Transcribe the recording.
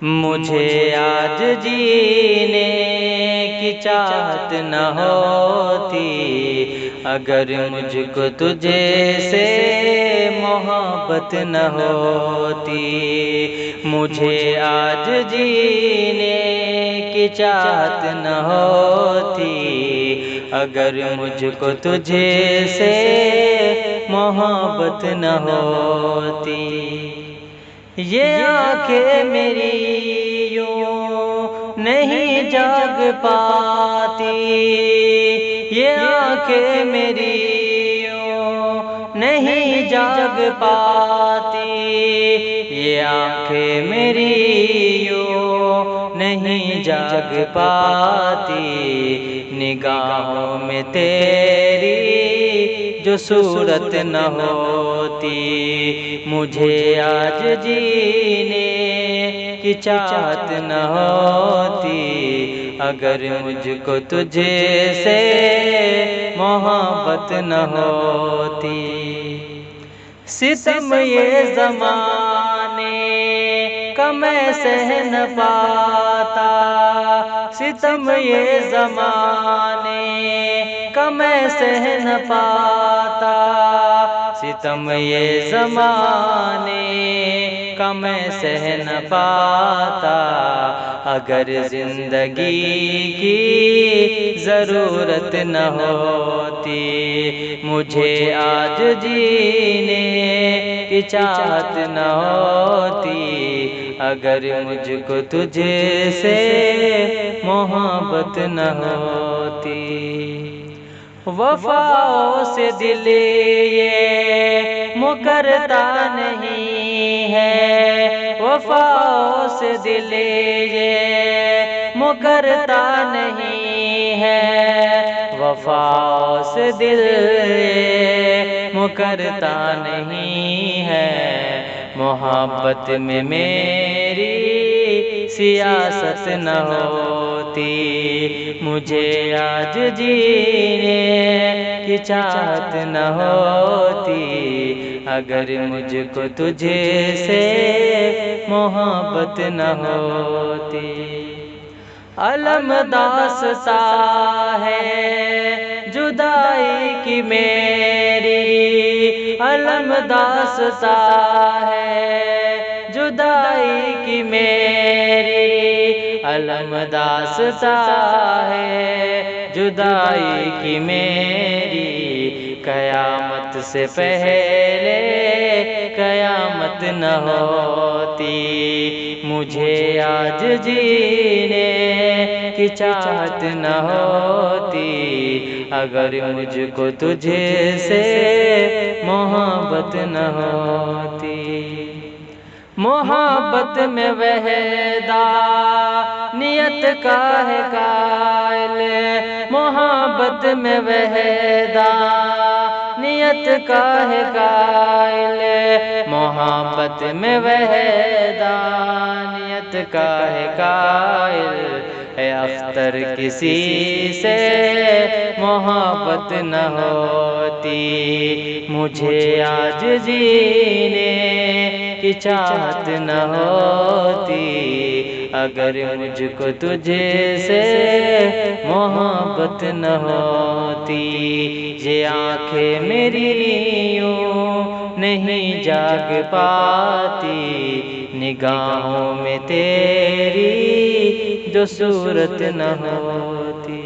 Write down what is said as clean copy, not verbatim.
مجھے آج جینے کی چاہت نہ ہوتی اگر مجھ کو تجھے سے محبت نہ ہوتی۔ مجھے آج جینے کی چاہت نہ ہوتی اگر مجھ کو تجھے سے محبت نہ ہوتی۔ یہ آنکھیں میری یوں نہیں جاگ پاتی، یہ آنکھیں میری یوں نہیں جاگ پاتی، یہ آنکھیں میری یوں نہیں جاگ پاتی۔ نگاہوں میں تیری جو صورت نہ ہوتی مجھے آج جینے کی چاہت نہ ہوتی اگر مجھ کو تجھے سے محبت نہ ہوتی۔ ستم یہ زمانے کا میں سہ نہ پاتا، ستم یہ زمانے کا میں سہ نہ پاتا، ستم یہ زمانے کا میں سہ نہ پاتا۔ اگر زندگی کی ضرورت نہ ہوتی مجھے آج جینے کی چاہت نہ ہوتی اگر مجھ کو تجھے سے محبت نہ ہوتی۔ وفاؤں سے دل یہ مکرتا نہیں ہے، وفاؤں سے دل یہ مکرتا نہیں ہے، وفاؤں سے دل یہ مکرتا نہیں ہے۔ محبت میں میری سیاست نہ ہوتی مجھے آج جینے کی چاہت نہ ہوتی اگر مجھ کو تجھے سے محبت نہ ہوتی۔ علم داستاں ہے جدائی کی میری، علم داستاں ہے جدائی کی میری، علم داستاں ہے جدائی کی میری۔ قیامت سے پہلے قیامت نہ ہوتی مجھے آج جینے کی چاہت نہ ہوتی اگر مجھ کو تجھے سے محبت نہ ہوتی۔ محبت میں وحدانیت کا ہے قائل، محبت میں وحدانیت کا ہے قائل، محبت میں وحدانیت کا ہے قائل۔ اے اختر کسی سے محبت نہ ہوتی مجھے آج جینے کی چاہت نہ ہوتی اگر مجھ کو تجھے سے محبت نہ ہوتی۔ یہ آنکھیں میری یوں نہیں جاگ پاتی نگاہوں میں تیری جو صورت نہ ہوتی۔